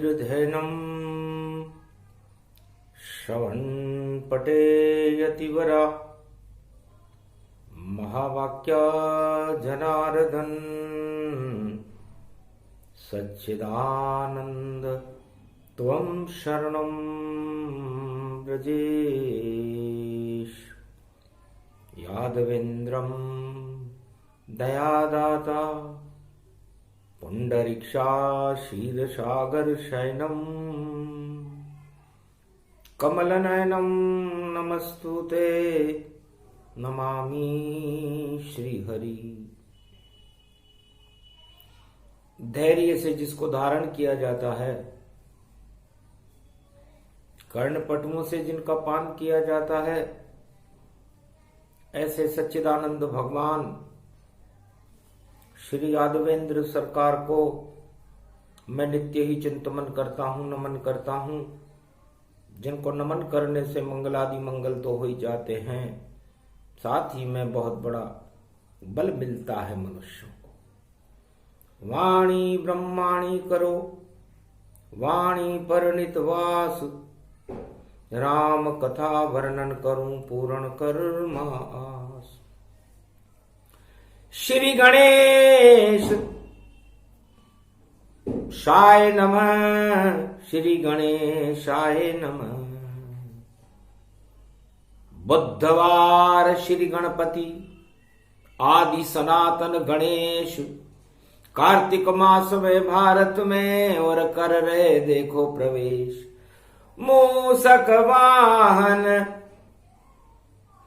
श्रीर्धैनम् श्रवणपटे यतिवरा महावाक्या जनार्दन सच्चिदानंद त्वं शरणं व्रजेश। यादवेन्द्रं दयादाता पुंडरीक्षा क्षीरसागर शयनं कमलनयनं नमस्तुते नमामि श्रीहरि। धैर्य से जिसको धारण किया जाता है, कर्णपटुओं से जिनका पान किया जाता है, ऐसे सच्चिदानंद भगवान श्री यादवेंद्र सरकार को मैं नित्य ही चिंतन करता हूं, नमन करता हूं, जिनको नमन करने से मंगलादि मंगल तो हो ही जाते हैं, साथ ही में बहुत बड़ा बल मिलता है मनुष्यों को। वाणी ब्रह्माणी करो वाणी पर नितवास, राम कथा वर्णन करूं पूर्ण कर्मास। श्री गणेश शाय नमः, श्री गणेशाय नमः। बुधवार श्री गणपति आदि सनातन गणेश कार्तिक मास में भारत में और कर रहे देखो प्रवेश। मूषक वाहन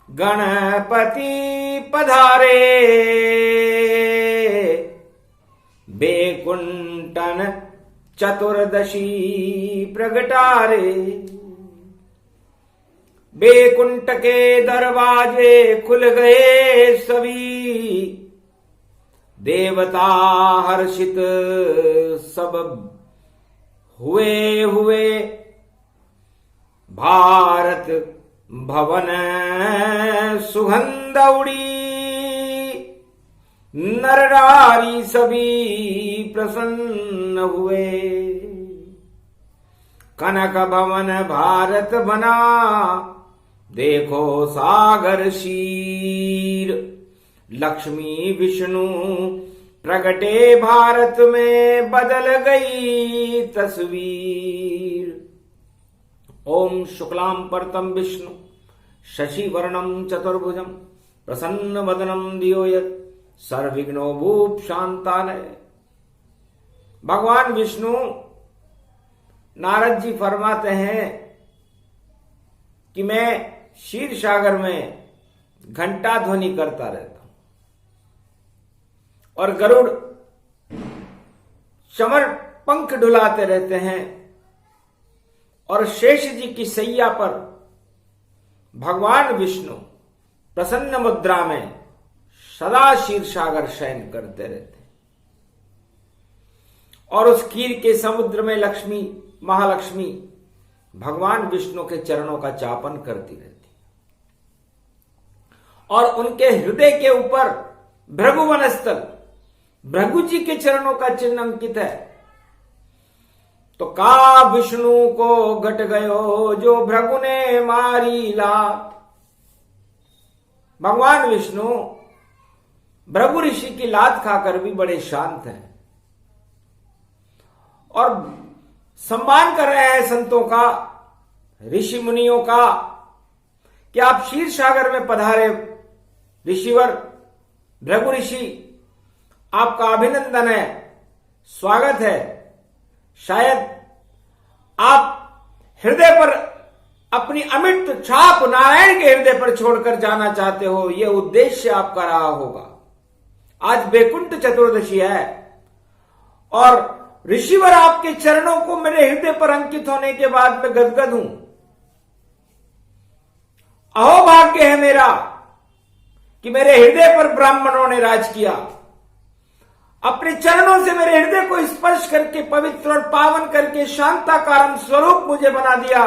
गणपति पधारे, बेकुंठन चतुर्दशी प्रगटारे। बेकुंठ के दरवाजे खुल गए सभी, देवता हर्षित सब हुए। भारत भवन सुगंध उड़ी, नर नारी सभी प्रसन्न हुए। कनक भवन भारत बना, देखो सागर शीर। लक्ष्मी विष्णु प्रगटे भारत में, बदल गई तस्वीर। ओम शुक्लां परतम विष्णु शशिवर्णं चतुर्भुजं, प्रसन्न वदनं धियो यत् सर्वविघ्नोपशान्तये शांतानय। भगवान विष्णु नारद जी फरमाते हैं कि मैं क्षीर सागर में घंटा ध्वनि करता रहता हूं और गरुड़ चमर पंख डुलाते रहते हैं, और शेष जी की सैया पर भगवान विष्णु प्रसन्न मुद्रा में सदा क्षीर सागर शयन करते रहते हैं। और उस खीर के समुद्र में लक्ष्मी महालक्ष्मी भगवान विष्णु के चरणों का चापन करती रहती, और उनके हृदय के ऊपर भृगुवन स्थल भृगु जी के चरणों का चिन्ह अंकित है। तो का विष्णु को घट गयो, जो भृगु ने मारी लात। भगवान विष्णु भृगु ऋषि की लात खाकर भी बड़े शांत हैं और सम्मान कर रहे हैं संतों का, ऋषि मुनियों का, कि आप क्षीर सागर में पधारे ऋषिवर भृगु ऋषि, आपका अभिनंदन है, स्वागत है। शायद आप हृदय पर अपनी अमिट छाप नारायण के हृदय पर छोड़कर जाना चाहते हो, यह उद्देश्य आपका रहा होगा। आज बैकुंठ चतुर्दशी है और ऋषिवर आपके चरणों को मेरे हृदय पर अंकित होने के बाद मैं गदगद हूं। अहो भाग्य है मेरा कि मेरे हृदय पर ब्राह्मणों ने राज किया, अपने चरणों से मेरे हृदय को स्पर्श करके पवित्र और पावन करके शांताकारम स्वरूप मुझे बना दिया।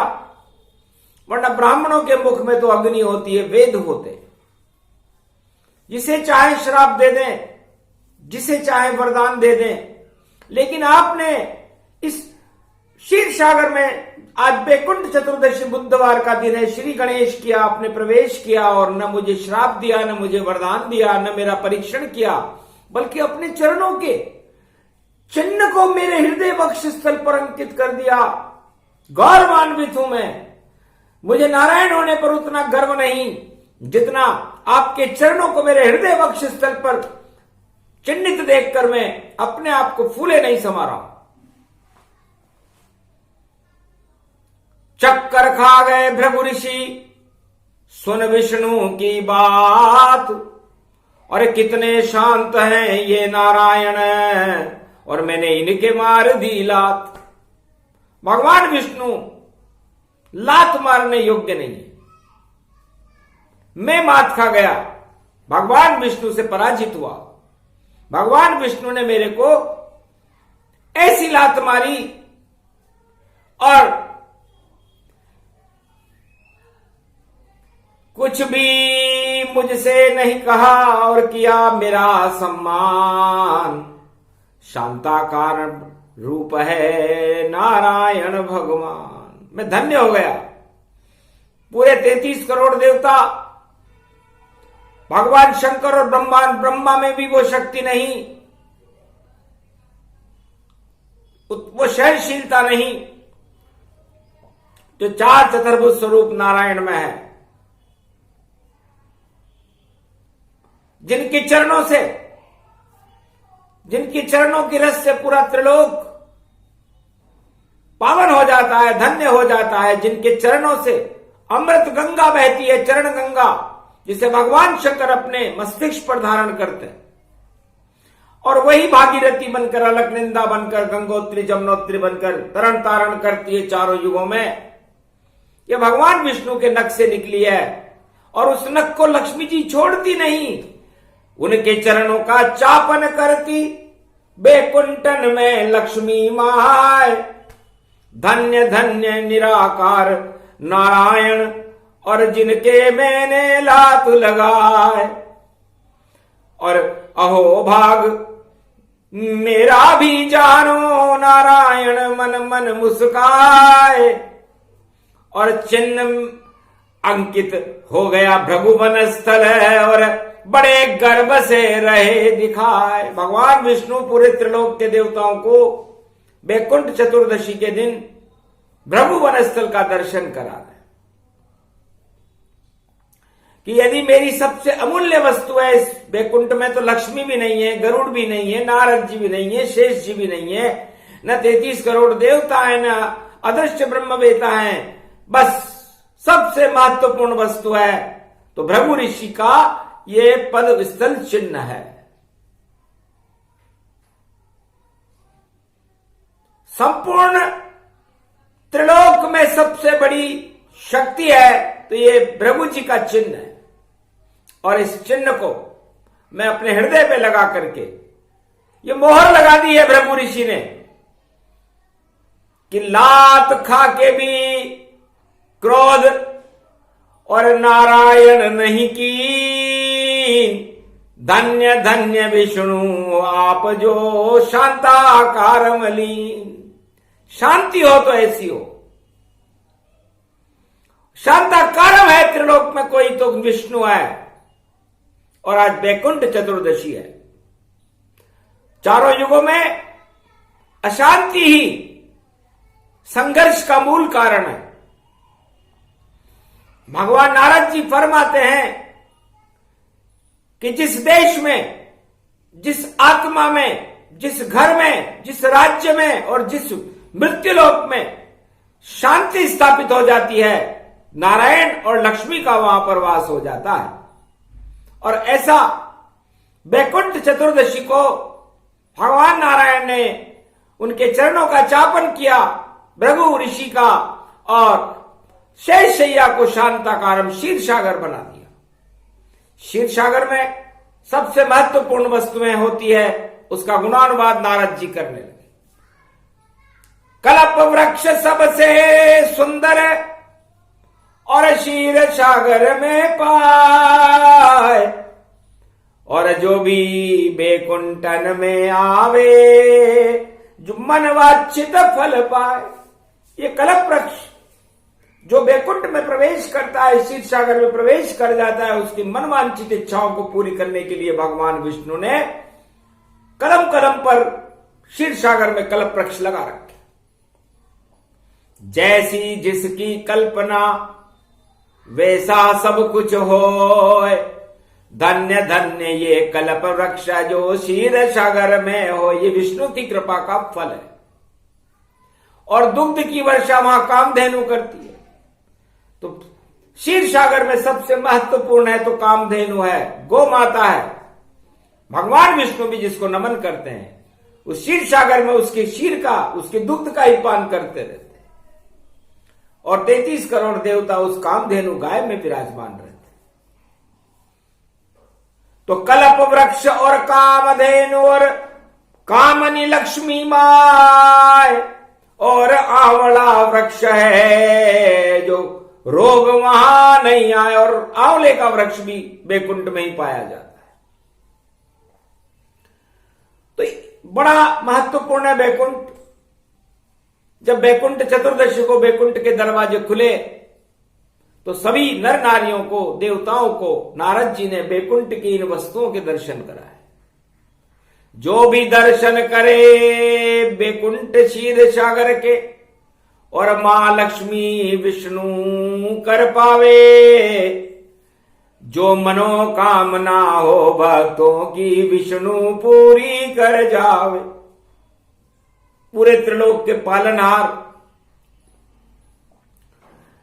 वरना ब्राह्मणों के मुख में तो अग्नि होती है, वेद होते, जिसे चाहे श्राप दे दें, जिसे चाहे वरदान दे दें, लेकिन आपने इस क्षीर सागर में आज बैकुंठ चतुर्दशी बुधवार का दिन है। श्री गणेश किया, आपने प्रवेश किया और न मुझे श्राप दिया, न मुझे वरदान दिया, न मेरा परीक्षण किया, बल्कि अपने चरणों के चिन्ह को मेरे हृदय वक्ष स्थल पर अंकित कर दिया। गौरवान्वित हूं मैं। मुझे नारायण होने पर उतना गर्व नहीं जितना आपके चरणों को मेरे हृदय वक्ष स्थल पर चिन्हित देखकर मैं अपने आप को फूले नहीं समा रहा हूं। चक्कर खा गए भृगु ऋषि, सुन विष्णु की बात, और कितने शांत हैं ये नारायण, और मैंने इनके मार दी लात। भगवान विष्णु लात मारने योग्य नहीं है। मैं मात खा गया, भगवान विष्णु से पराजित हुआ। भगवान विष्णु ने मेरे को ऐसी लात मारी और कुछ भी मुझसे नहीं कहा और किया मेरा सम्मान। शांताकार रूप है नारायण भगवान। मैं धन्य हो गया। पूरे 33 करोड़ देवता, भगवान शंकर और ब्रह्मा में भी वो शक्ति नहीं, वो सहनशीलता नहीं जो चार चतुर्भुज स्वरूप नारायण में है। जिनके चरणों की रस से पूरा त्रिलोक पावन हो जाता है, धन्य हो जाता है। जिनके चरणों से अमृत गंगा बहती है, चरण गंगा, जिसे भगवान शंकर अपने मस्तिष्क पर धारण करते हैं, और वही भागीरथी बनकर, अलकनंदा बनकर, गंगोत्री जमुनोत्री बनकर तरण तारण करती है चारों युगों में। यह भगवान विष्णु के नख से निकली है, और उस नख को लक्ष्मी जी छोड़ती नहीं। उनके चरणों का चापन करती बैकुंठन में लक्ष्मी माय। धन्य धन्य निराकार नारायण, और जिनके मैंने लात लगाए। और अहो भाग मेरा भी जानो नारायण, मन मन मुस्काए। और चिन्ह अंकित हो गया भृगुवन स्थल है, और बड़े गर्व से रहे दिखाए। भगवान विष्णु पूरे त्रिलोक के देवताओं को बैकुंठ चतुर्दशी के दिन भृगुवन स्थल का दर्शन करा रहे कि यदि मेरी सबसे अमूल्य वस्तु है इस बैकुंठ में, तो लक्ष्मी भी नहीं है, गरुड़ भी नहीं है, नारद जी भी नहीं है, शेष जी भी नहीं है, न 33 करोड़ देवता है, न अदृश्य ब्रह्मवेता है। बस सबसे महत्वपूर्ण वस्तु है तो भृगु ऋषि का ये पद स्थल चिन्ह है। संपूर्ण त्रिलोक में सबसे बड़ी शक्ति है तो ये भृगु जी का चिन्ह है। और इस चिन्ह को मैं अपने हृदय पे लगा करके ये मोहर लगा दी है भृगु ऋषि ने कि लात खा के भी क्रोध और नारायण नहीं की। धन्य धन्य विष्णु आप जो शांताकार मलीन। शांति हो तो ऐसी हो। शांताकारम है त्रिलोक में कोई तो विष्णु है। और आज बैकुंठ चतुर्दशी है। चारों युगों में अशांति ही संघर्ष का मूल कारण है। भगवान नारद जी फरमाते हैं कि जिस देश में, जिस आत्मा में, जिस घर में, जिस राज्य में और जिस मृत्युलोक में शांति स्थापित हो जाती है, नारायण और लक्ष्मी का वहां पर वास हो जाता है। और ऐसा बैकुंठ चतुर्दशी को भगवान नारायण ने उनके चरणों का चापन किया, भृगु ऋषि का, और शेष शैया को शांताकारम क्षीर सागर बना दिया। क्षीर सागर में सबसे महत्वपूर्ण वस्तुएं होती है, उसका गुणानुवाद नारद जी करने लगे। कल्प वृक्ष सबसे सुंदर और क्षीर सागर में पाए, और जो भी बैकुंठन में आवे जो मन वांछित फल पाए। ये कल्प वृक्ष जो बैकुंठ में प्रवेश करता है, क्षीर सागर में प्रवेश कर जाता है, उसकी मनवांछित इच्छाओं को पूरी करने के लिए भगवान विष्णु ने कदम कदम पर क्षीर सागर में कल्प वृक्ष लगा रखे। जैसी जिसकी कल्पना वैसा सब कुछ होए, धन्य धन्य ये कल्प वृक्ष जो क्षीर सागर में हो। ये विष्णु की कृपा का फल है। और दुग्ध की वर्षा वहां कामधेनु करती है। तो क्षीर सागर में सबसे महत्वपूर्ण है तो कामधेनु है, गौ माता है। भगवान विष्णु भी जिसको नमन करते हैं, उस क्षीर सागर में उसके क्षीर का, उसके दुग्ध का ही पान करते रहते हैं। और 33 करोड़ देवता उस कामधेनु गाय में विराजमान रहते हैं। तो कल्प वृक्ष और कामधेनु और कामनी लक्ष्मी माय और आंवला वृक्ष है जो रोग वहां नहीं आए। और आंवले का वृक्ष भी बैकुंठ में ही पाया जाता है। तो बड़ा महत्वपूर्ण है बैकुंठ। जब बैकुंठ चतुर्दशी को बैकुंठ के दरवाजे खुले तो सभी नर नारियों को, देवताओं को नारद जी ने बैकुंठ की इन वस्तुओं के दर्शन कराए। जो भी दर्शन करे बैकुंठ क्षीर सागर के और मां लक्ष्मी विष्णु कर पावे। जो मनोकामना हो भक्तों की विष्णु पूरी कर जावे। पूरे त्रिलोक के पालनहार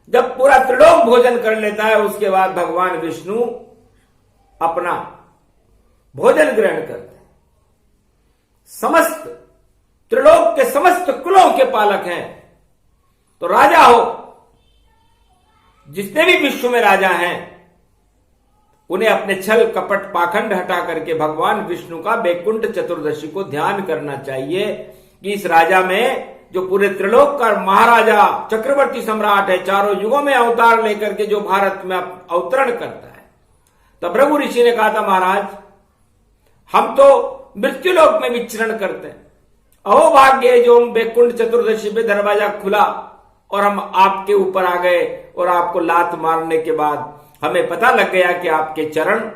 जब पूरा त्रिलोक भोजन कर लेता है, उसके बाद भगवान विष्णु अपना भोजन ग्रहण करते हैं। समस्त त्रिलोक के समस्त कुलों के पालक हैं। तो राजा हो, जितने भी विश्व में राजा हैं, उन्हें अपने छल कपट पाखंड हटा करके भगवान विष्णु का बैकुंठ चतुर्दशी को ध्यान करना चाहिए कि इस राजा में जो पूरे त्रिलोक का महाराजा चक्रवर्ती सम्राट है, चारों युगों में अवतार लेकर के जो भारत में अवतरण करता है। तब रघु ऋषि ने कहा था, महाराज हम तो मृत्युलोक में विचरण करते हैं। अहो भाग्य जो हम बैकुंठ चतुर्दशी पे दरवाजा खुला और हम आपके ऊपर आ गए और आपको लात मारने के बाद हमें पता लग गया कि आपके चरण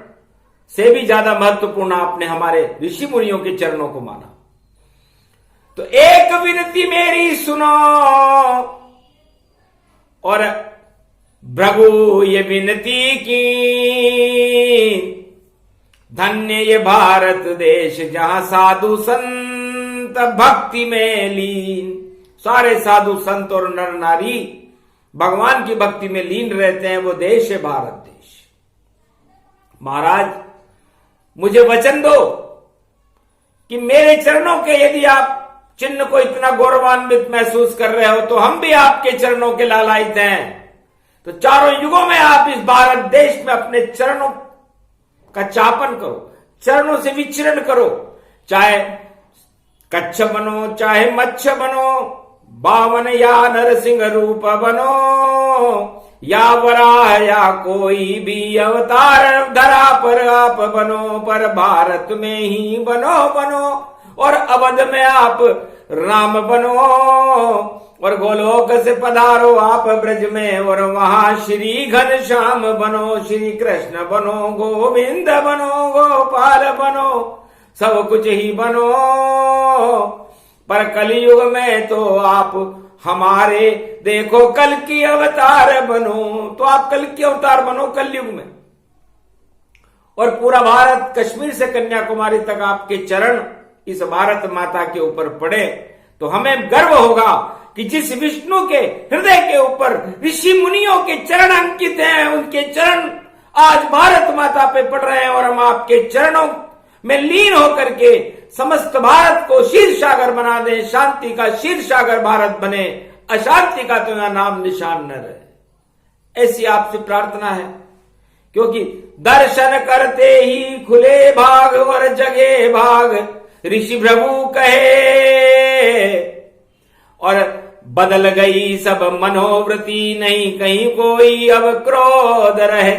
से भी ज्यादा महत्वपूर्ण आपने हमारे ऋषि मुनियों के चरणों को माना। तो एक विनती मेरी सुनो और भृगु ये विनती की, धन्य ये भारत देश जहां साधु संत भक्ति में लीन। सारे साधु संत और नर नारी भगवान की भक्ति में लीन रहते हैं, वो देश है भारत देश। महाराज मुझे वचन दो कि मेरे चरणों के यदि आप चिन्ह को इतना गौरवान्वित महसूस कर रहे हो तो हम भी आपके चरणों के लालायित हैं। तो चारों युगों में आप इस भारत देश में अपने चरणों का चापन करो, चरणों से विचरण करो। चाहे कच्छ बनो, चाहे मच्छ बनो, बावन या नरसिंह रूप बनो, या वराह या कोई भी अवतार धरा पर आप बनो, पर भारत में ही बनो और अवध में आप राम बनो और गोलोक से पधारो आप ब्रज में और वहां श्री घनश्याम बनो, श्री कृष्ण बनो, गोविंद बनो, गोपाल बनो, सब कुछ ही बनो। पर कलयुग में तो आप हमारे देखो कल की अवतार बनो। तो आप कल की अवतार बनो कलयुग में। और पूरा भारत कश्मीर से कन्याकुमारी तक आपके चरण इस भारत माता के ऊपर पड़े तो हमें गर्व होगा कि जिस विष्णु के हृदय के ऊपर ऋषि मुनियों के चरण अंकित हैं, उनके चरण आज भारत माता पे पड़ रहे हैं और हम आपके चरणों में लीन होकर के समस्त भारत को क्षीर सागर बना दें। शांति का क्षीर सागर भारत बने, अशांति का तो यहां नाम निशान न रहे। ऐसी आपसे प्रार्थना है, क्योंकि दर्शन करते ही खुले भाग और जगे भाग, ऋषि भृगु कहे। और बदल गई सब मनोवृत्ति, नहीं कहीं कोई अब क्रोध रहे।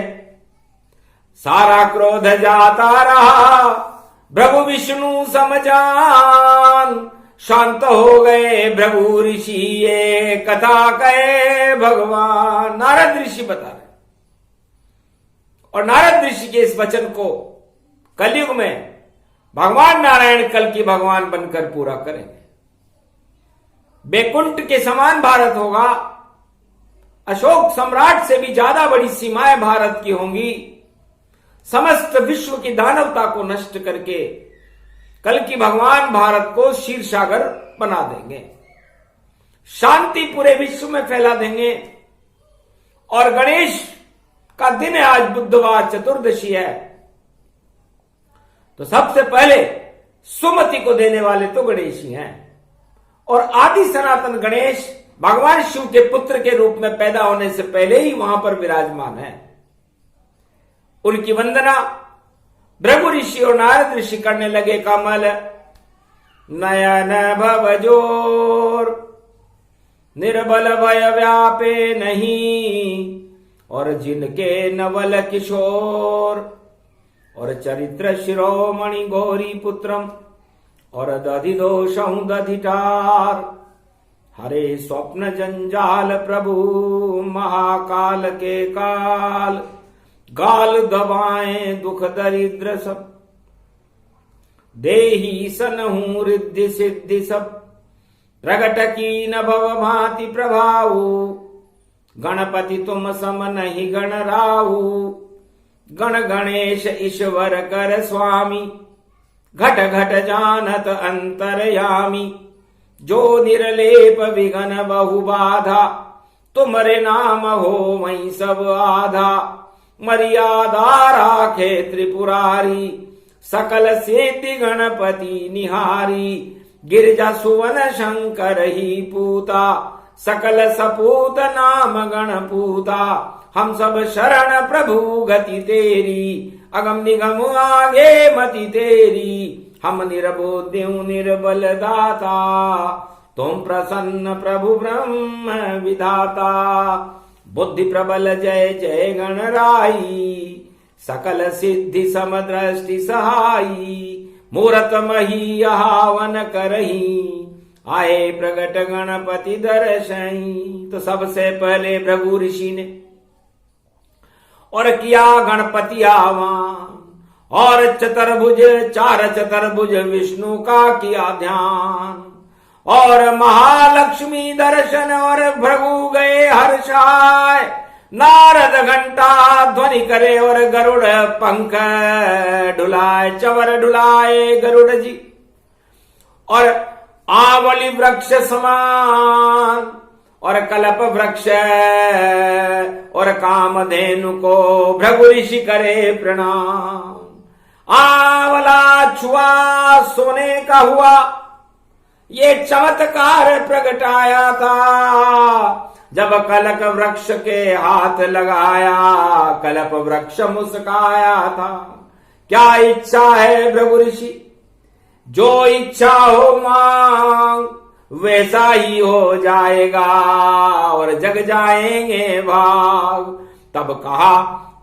सारा क्रोध जाता रहा भृगु विष्णु समझान, शांत हो गए भृगु ऋषि, ये कथा कहे भगवान। नारद ऋषि बता रहे, और नारद ऋषि के इस वचन को कलयुग में भगवान नारायण कल की भगवान बनकर पूरा करेंगे। बैकुंठ के समान भारत होगा, अशोक सम्राट से भी ज्यादा बड़ी सीमाएं भारत की होंगी। समस्त विश्व की दानवता को नष्ट करके कल की भगवान भारत को क्षीर सागर बना देंगे, शांति पूरे विश्व में फैला देंगे। और गणेश का दिन है आज, बुधवार चतुर्दशी है, तो सबसे पहले सुमति को देने वाले तो गणेश ही हैं। और आदि सनातन गणेश भगवान शिव के पुत्र के रूप में पैदा होने से पहले ही वहां पर विराजमान है। उनकी वंदना भृगु ऋषि और नारद ऋषि करने लगे। कमल नयन भवजोर, निर्बल भय व्यापे नहीं, और जिनके नवल किशोर, और चरित्र शिरोमणि गौरी पुत्रम, और दधि दोषहु दधिटार। हरे स्वप्न जंजाल प्रभु महाकाल के काल, गाल दबाए दुख दरिद्र सब, देही सनहु रिद्धि सिद्धि सब, प्रगट की न भव भांति प्रभाऊ, गणपति तुम सम नहीं गण राहु, गण गणेश ईश्वर कर स्वामी, घट घट जानत अंतरयामी, जो निर्लेप विघन बहु बाधा, तुमरे नाम हो वही सब आधा, मर्यादा राखे त्रिपुरारी, सकल सेति गणपति निहारी, गिरजा सुवन शंकर ही पूता, सकल सपूत नाम गणपूता, हम सब शरण प्रभु गति तेरी, अगम निगम आगे मति तेरी, हम निर्बोध्यु निर्बल दाता, तुम प्रसन्न प्रभु ब्रह्म विधाता, बुद्धि प्रबल जय जय गणराई, सकल सिद्धि समदृष्टि सहाई, मूरत मही आवन करही, आए प्रगट गणपति दर्शई। तो सबसे पहले भृगु ऋषि ने और किया गणपति आवान, और चतुर्भुज चार चतुर्भुज विष्णु का किया ध्यान, और महालक्ष्मी दर्शन और भृगु गए हर्षाय, नारद घंटा ध्वनि करे और गरुड़ पंख डुलाए, चवर डुलाए गरुड़ जी, और आवली वृक्ष समान, और कल्प वृक्ष और कामधेनु को भृगु ऋषि करे प्रणाम। आवला छुआ सोने का हुआ, ये चमत्कार प्रगटाया था, जब कल्प वृक्ष के हाथ लगाया, कल्प वृक्ष मुस्काया था। क्या इच्छा है भृगु ऋषि, जो इच्छा हो मांग, वैसा ही हो जाएगा, और जग जाएंगे भाग। तब कहा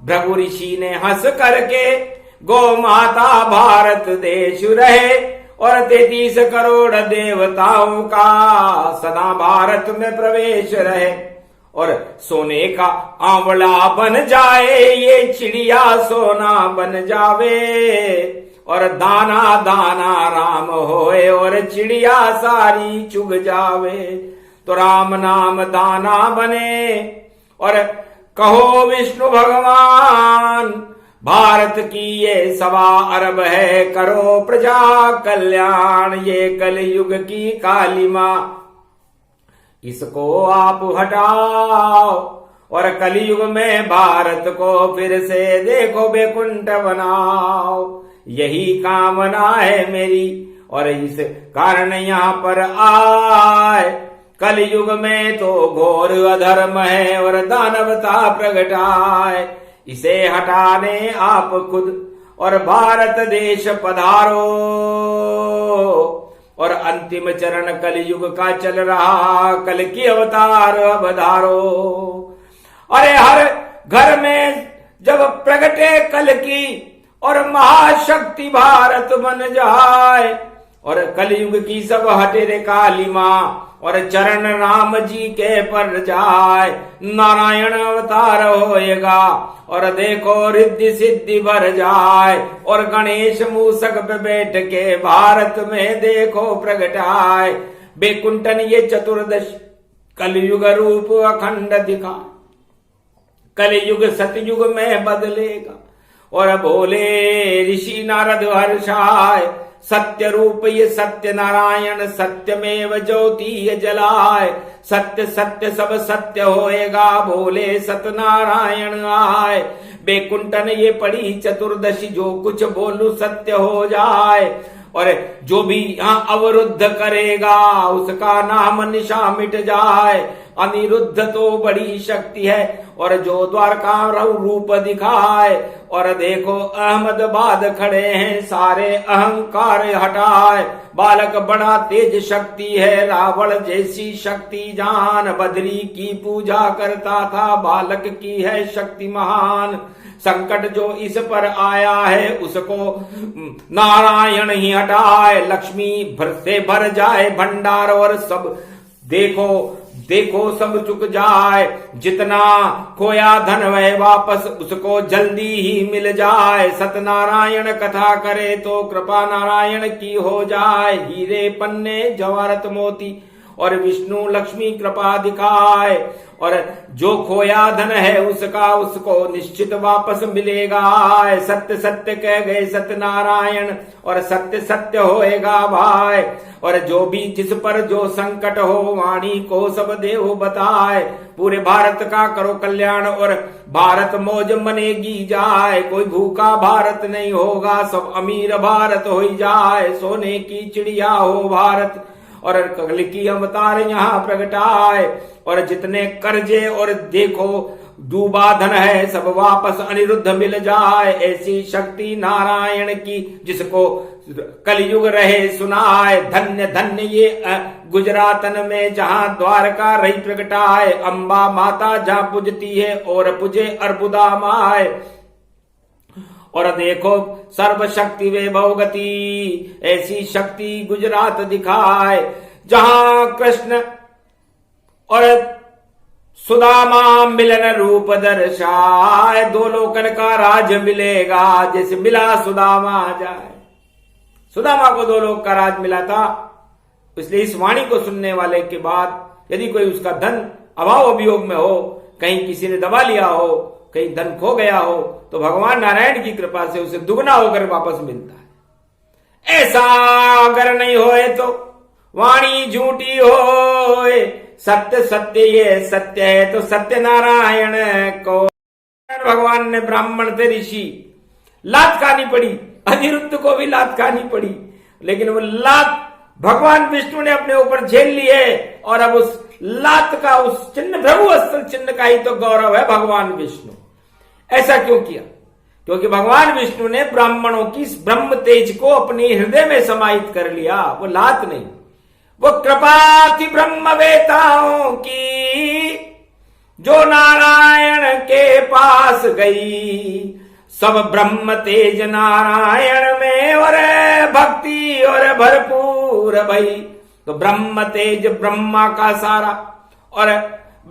भृगु ऋषि ने हंस करके, गौ माता भारत देश रहे, और 33 करोड़ देवताओं का सदा भारत में प्रवेश रहे, और सोने का आंवला बन जाए, ये चिड़िया सोना बन जावे, और दाना दाना राम होए, और चिड़िया सारी चुग जावे। तो राम नाम दाना बने, और कहो विष्णु भगवान, भारत की ये 1.25 अरब है, करो प्रजा कल्याण, ये कलयुग की काली मां, इसको आप हटाओ, और कलयुग में भारत को फिर से देखो बैकुंठ बनाओ। यही कामना है मेरी, और इस कारण यहाँ पर आए। कलयुग में तो घोर अधर्म है, और दानवता प्रगटाए, इसे हटाने आप खुद और भारत देश पधारो, और अंतिम चरण कलयुग का चल रहा, कल की अवतार अवधारो। अरे हर घर में जब प्रगटे कल की, और महाशक्ति भारत बन जाए, और कलयुग की सब हटे रे काली माँ, और चरण राम जी के पर जाए, नारायण अवतार होएगा, और देखो रिद्धि सिद्धि भर जाए, और गणेश मूसक पे बैठ के भारत में देखो प्रगटाए, बेकुंठन ये चतुर्दश कलयुग रूप अखंड दिखा, कलयुग सतयुग में बदलेगा, और बोले ऋषि नारद हर्षाय, सत्य रूप ये सत्य नारायण, सत्यमेव ज्योति ये जलाए, सत्य सत्य सब सत्य होएगा, बोले सत्यनारायण आए, बेकुंठन ये पड़ी चतुर्दशी, जो कुछ बोलू सत्य हो जाए, और जो भी यहाँ अवरुद्ध करेगा उसका नाम निशा मिट जाए, अनिरुद्ध तो बड़ी शक्ति है, और जो द्वारका रूप दिखाए, और देखो अहमदाबाद खड़े हैं सारे अहंकार हटाए, बालक बड़ा तेज शक्ति है, रावण जैसी शक्ति जान, बद्री की पूजा करता था, बालक की है शक्ति महान, संकट जो इस पर आया है उसको नारायण ही हटाए, लक्ष्मी भर से भर जाए भंडार, और सब देखो देखो सब चुक जाए, जितना खोया धन वह वापस उसको जल्दी ही मिल जाए, सत्यनारायण कथा करे तो कृपा नारायण की हो जाए, हीरे पन्ने जवाहरत मोती और विष्णु लक्ष्मी कृपा दिखाए, और जो खोया धन है उसका उसको निश्चित वापस मिलेगा, सत्य सत्य कह गए सत्यनारायण, और सत्य सत्य होएगा भाई, और जो भी जिस पर जो संकट हो वाणी को सब देव बताए, पूरे भारत का करो कल्याण और भारत मौज मनेगी जाए, कोई भूखा भारत नहीं होगा, सब अमीर भारत हो जाए, सोने की चिड़िया हो भारत, और कल की अवतार यहाँ प्रगटाए, और जितने कर्जे और देखो डूबा धन है सब वापस अनिरुद्ध मिल जाए, ऐसी शक्ति नारायण की जिसको कलयुग रहे सुनाए, धन्य धन्य ये गुजरातन में जहां द्वारका रही प्रगटाए, अम्बा माता जहां पूजती है और पूजे अर्बुदा माए, और देखो सर्वशक्ति वैभव गति, ऐसी शक्ति गुजरात दिखाए, जहां कृष्ण और सुदामा मिलन रूप दर्शाए, दो लोकन का राज मिलेगा, जैसे मिला सुदामा जाए, सुदामा को दो लोक का राज मिला था, इसलिए इस वाणी को सुनने वाले के बाद यदि कोई उसका धन अभाव अभियोग में हो, कहीं किसी ने दबा लिया हो, कहीं धन खो गया हो, तो भगवान नारायण की कृपा से उसे दुगना होकर वापस मिलता है। ऐसा अगर नहीं होए तो वाणी झूठी होए, सत्य सत्य ये सत्य है तो सत्य नारायण को। भगवान ने ब्राह्मण थे ऋषि, लात खानी पड़ी, अनिरुद्ध को भी लात खानी पड़ी, लेकिन वो लात भगवान विष्णु ने अपने ऊपर झेल ली है, और अब उस लात का उस चिन्ह भृगु अस्त्र चिन्ह का ही तो गौरव है भगवान विष्णु। ऐसा क्यों किया? क्योंकि भगवान विष्णु ने ब्राह्मणों की ब्रह्म तेज को अपने हृदय में समाहित कर लिया, वो लात नहीं, वो कृपा थी ब्रह्मवेताओं की जो नारायण के पास गई, सब ब्रह्म तेज नारायण में और भक्ति और भरपूर भई, तो ब्रह्म तेज ब्रह्मा का सारा और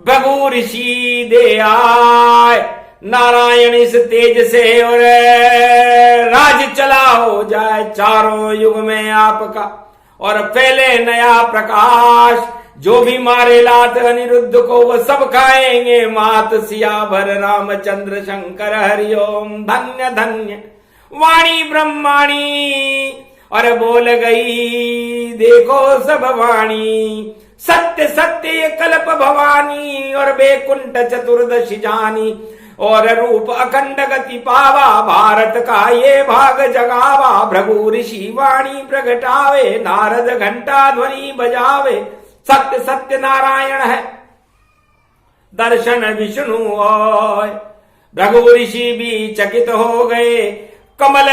भृगु ऋषि दे आए, नारायण इस तेज से और राज चला हो जाए चारों युग में आपका, और फैले नया प्रकाश, जो भी मारे लात अनिरुद्ध को वो सब खाएंगे मात, सियावर रामचंद्र शंकर हरिओम, धन्य धन्य वाणी ब्रह्माणी, और बोल गई देखो सब वाणी, सत्य सत्य ये कल्प भवानी, और बेकुंठ चतुर्दशी जानी, और रूप अखंड गति पावा, भारत का ये भाग जगावा, भृगु ऋषि वाणी प्रगटावे, नारद घंटा ध्वनि बजावे, सत्य सत्य नारायण है दर्शन विष्णु ओय, भृगु ऋषि भी चकित हो गए, कमल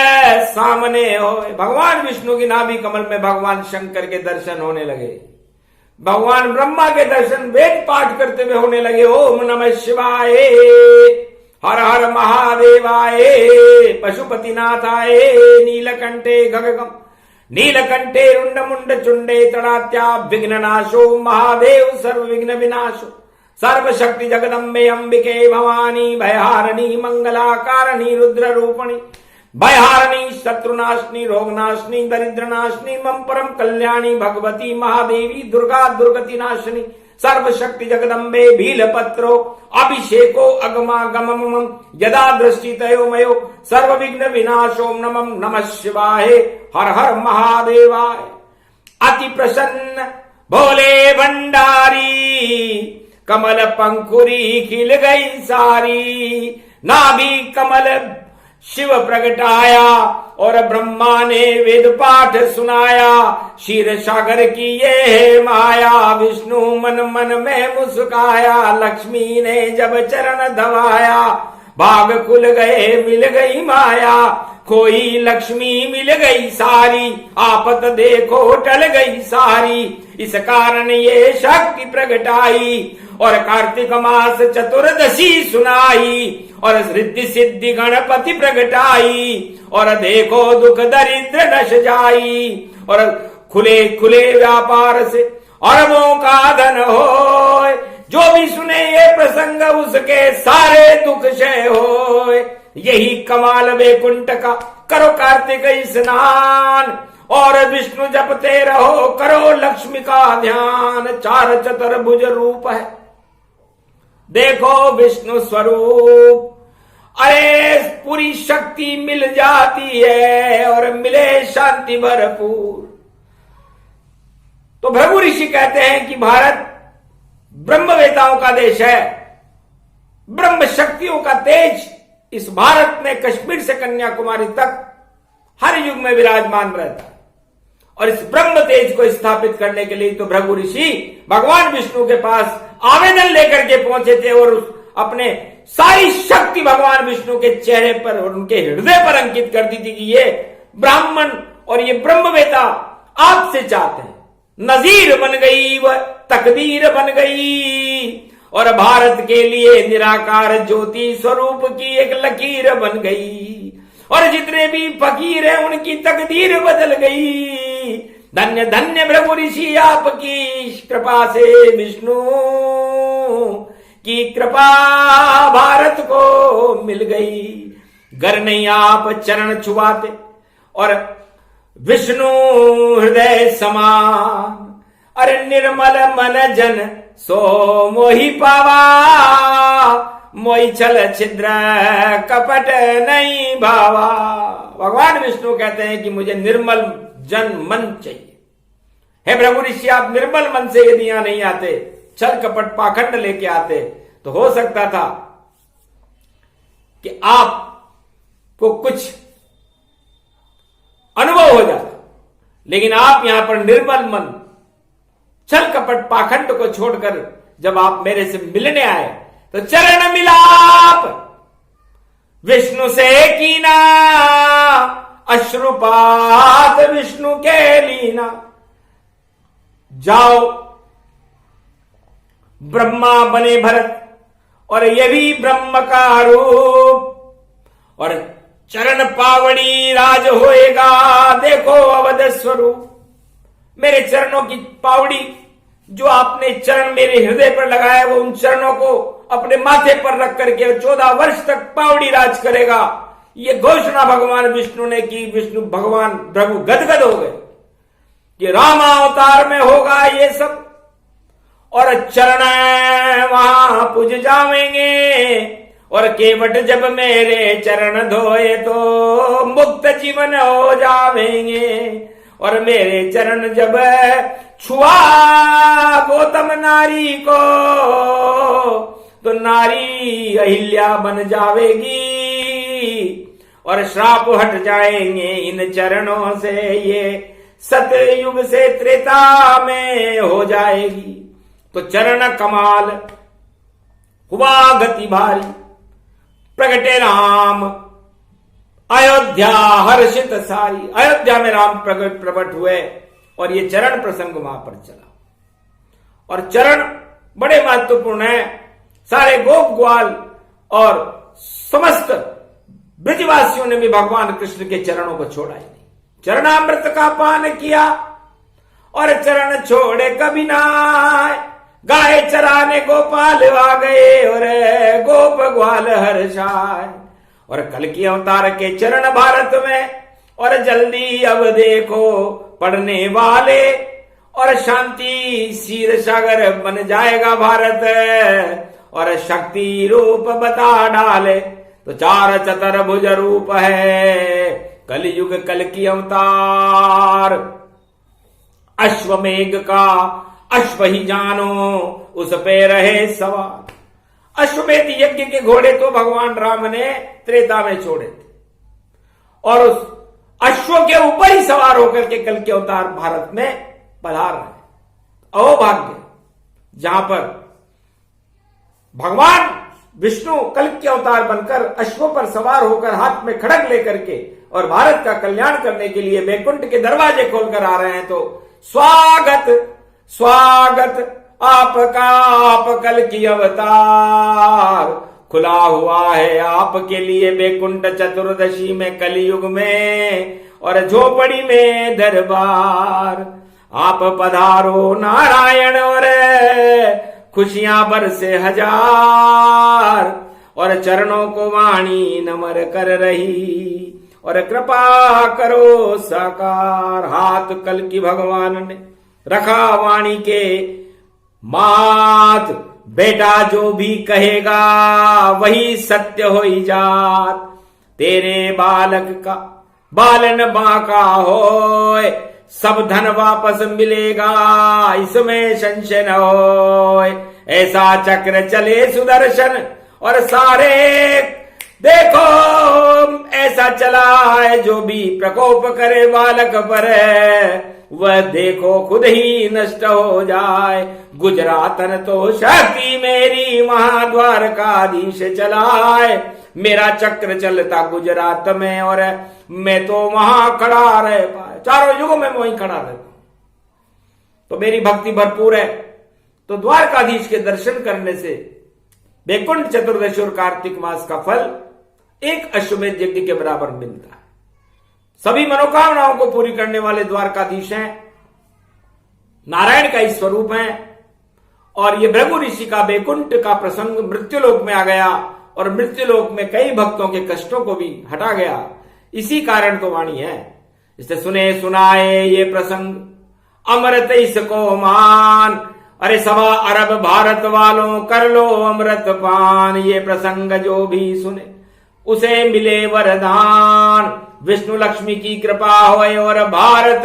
सामने हो, भगवान विष्णु की नाभि कमल में भगवान शंकर के दर्शन होने लगे, भगवान ब्रह्मा के दर्शन वेद पाठ करते हुए होने लगे, ओम नमः शिवाय, हर हर महादेवाय, पशुपतिनाथाय, नीलकंठे गगगम नीलकंठे रुंड मुंड चुंडे तड़ात्या विघ्ननाशो महादेव सर्व विघ्न विनाशो सर्वशक्ति जगदम्बे अंबिके भवानी भयहारिणी मंगलाकारिणी रुद्र रूपणी भयहारिणी शत्रुनाशिनी रोगनाशिनी दरिद्रनाशिनी मम परम कल्याणी भगवती महादेवी दुर्गा दुर्गति नाशिनी सर्वशक्ति जगदम्बे भीलपत्रो अभिषेको अगमागमम यदा दृष्टि तयो मयो सर्व विघ्न विनाशो नमः नमः शिवाय हर हर महादेवाय। अति प्रसन्न भोले भंडारी कमल पंखुरी खिल गई सारी नाभि कमल शिव प्रगटाया और ब्रह्मा ने वेद पाठ सुनाया क्षीर सागर की ये है माया विष्णु मन मन में मुस्काया लक्ष्मी ने जब चरण दबाया भाग खुल गए मिल गई माया कोई लक्ष्मी मिल गई सारी आफत देखो टल गई सारी इस कारण ये शक्ति प्रगटाई और कार्तिक मास चतुर्दशी सुनाई और रिद्धि सिद्धि गणपति प्रगटाई और देखो दुख दरिद्र नश जाई और खुले खुले व्यापार से अरबों का धन हो जो भी सुने ये प्रसंग उसके सारे दुख क्षय हो यही कमाल वैकुंठ का करो कार्तिक स्नान और विष्णु जपते रहो करो लक्ष्मी का ध्यान चार चतुर्भुज रूप है देखो विष्णु स्वरूप अरे पूरी शक्ति मिल जाती है और मिले शांति भरपूर। तो भृगु ऋषि कहते हैं कि भारत ब्रह्मवेताओं का देश है ब्रह्म शक्तियों का तेज इस भारत में कश्मीर से कन्याकुमारी तक हर युग में विराजमान रहता है और इस ब्रह्म तेज को स्थापित करने के लिए तो भृगु ऋषि भगवान विष्णु के पास आवेदन लेकर के पहुंचे थे और अपने सारी शक्ति भगवान विष्णु के चेहरे पर और उनके हृदय पर अंकित कर दी थी कि ये ब्राह्मण और ये ब्रह्मवेता आपसे चाहते हैं। नजीर बन गई वह तकदीर बन गई और भारत के लिए निराकार ज्योति स्वरूप की एक लकीर बन गई और जितने भी फकीर हैं उनकी तकदीर बदल गई। धन्य धन्य भृगु ऋषि आपकी कृपा से विष्णु की कृपा भारत को मिल गई। गर नहीं आप चरण छुआते और विष्णु हृदय समान अरे निर्मल मन जन सो मोहि पावा मोहि छल छिद्र कपट नहीं भावा। भगवान विष्णु कहते हैं कि मुझे निर्मल जन मन चाहिए। हे भृगु ऋषि आप निर्मल मन से यदि यहां नहीं आते छल कपट पाखंड लेके आते तो हो सकता था कि आपको कुछ अनुभव हो जाता, लेकिन आप यहां पर निर्मल मन छल कपट पाखंड को छोड़कर जब आप मेरे से मिलने आए तो चरण मिलाप विष्णु से कीना अश्रुपात विष्णु के लीना। जाओ ब्रह्मा बने भरत और ये भी ब्रह्म का रूप और चरण पावड़ी राज होएगा देखो अवध स्वरूप। मेरे चरणों की पावड़ी जो आपने चरण मेरे हृदय पर लगाया वो उन चरणों को अपने माथे पर रख करके 14 वर्ष तक पावड़ी राज करेगा। ये घोषणा भगवान विष्णु ने की। विष्णु भगवान भृगु गदगद हो गए कि राम अवतार में होगा ये सब और चरण वहां पूज जावेंगे और केवट जब मेरे चरण धोए तो मुक्त जीवन हो जावेंगे और मेरे चरण जब छुआ गौतम नारी को तो नारी अहिल्या बन जावेगी और श्राप हट जाएंगे इन चरणों से ये सतयुग से त्रेता में हो जाएगी। तो चरण कमाल हुआ गति भारी प्रगटे राम अयोध्या हर्षित सारी। अयोध्या में राम प्रकट हुए और ये चरण प्रसंग वहां पर चला और चरण बड़े महत्वपूर्ण है। सारे गोप ग्वाल और समस्त ब्रजवासियों ने भी भगवान कृष्ण के चरणों को छोड़ा ही नहीं। चरणामृत का पान किया और चरण छोड़े कभी नाय। गाय चराने गोपाल आ गए और गोप ग्वाल हर्षाय। और कल की अवतार के चरण भारत में और जल्दी अब देखो पढ़ने वाले और शांति क्षीर सागर बन जाएगा भारत। और शक्ति रूप बता डाले तो चार चतुर्भुज रूप है कलयुग कल की अवतार। अश्वमेघ का अश्व ही जानो उस पे रहे सवार। अश्वमेध यज्ञ के घोड़े तो भगवान राम ने त्रेता में छोड़े थे और उस अश्व के ऊपर ही सवार होकर के कल के अवतार भारत में पधार रहे। अहोभाग्य जहां पर भगवान विष्णु कल के अवतार बनकर अश्वों पर सवार होकर हाथ में खड़ग लेकर के और भारत का कल्याण करने के लिए वैकुंठ के दरवाजे खोलकर आ रहे हैं। तो स्वागत स्वागत आपका, आप कल की अवतार। खुला हुआ है आपके लिए वैकुंठ चतुर्दशी में कलयुग में और झोपड़ी में दरबार। आप पधारो नारायण और खुशियां बरसे हजार। और चरणों को वाणी नमर कर रही और कृपा करो साकार। हाथ कल की भगवान ने रखा वाणी के मात। बेटा जो भी कहेगा वही सत्य हो ही जात। तेरे बालक का बालन बांका होए, सब धन वापस मिलेगा इसमें संशय न होए। ऐसा चक्र चले सुदर्शन और सारे देखो ऐसा चला है। जो भी प्रकोप करे बालक पर वह देखो खुद ही नष्ट हो जाए। गुजरातन तो शक्ति मेरी महाद्वारकाधीश चलाए। मेरा चक्र चलता गुजरात में और मैं तो वहां खड़ा रह पाए। चारों युगों में वहीं खड़ा रहता हूं। तो मेरी भक्ति भरपूर है। तो द्वारकाधीश के दर्शन करने से वैकुंठ चतुर्दशी और कार्तिक मास का फल एक अश्वमेध यज्ञ के बराबर मिलता है। सभी मनोकामनाओं को पूरी करने वाले द्वारकाधीश हैं, नारायण का ही स्वरूप है। और ये भृगु ऋषि का वैकुंठ का प्रसंग मृत्युलोक में आ गया और मृत्युलोक में कई भक्तों के कष्टों को भी हटा गया। इसी कारण तो वाणी है। इसे सुने सुनाए ये प्रसंग अमृत इसको मान। अरे 1.25 अरब भारत वालों कर लो अमृत पान। ये प्रसंग जो भी सुने उसे मिले वरदान। विष्णु लक्ष्मी की कृपा होए और भारत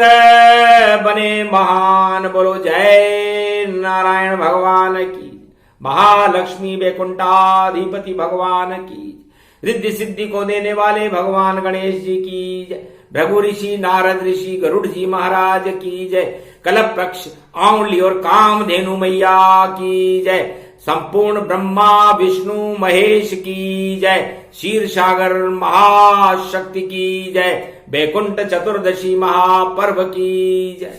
बने महान। बोलो जय नारायण भगवान की, महालक्ष्मी वैकुंठाधिपति भगवान की, रिद्धि सिद्धि को देने वाले भगवान गणेश जी की जय। भृगु ऋषि नारद ऋषि गरुड़ जी महाराज की जय। कलपवृक्ष आंवली और कामधेनु मैया की जय। संपूर्ण ब्रह्मा विष्णु महेश की जय। क्षीर सागर महाशक्ति की जय। वैकुंठ चतुर्दशी महापर्व की जय।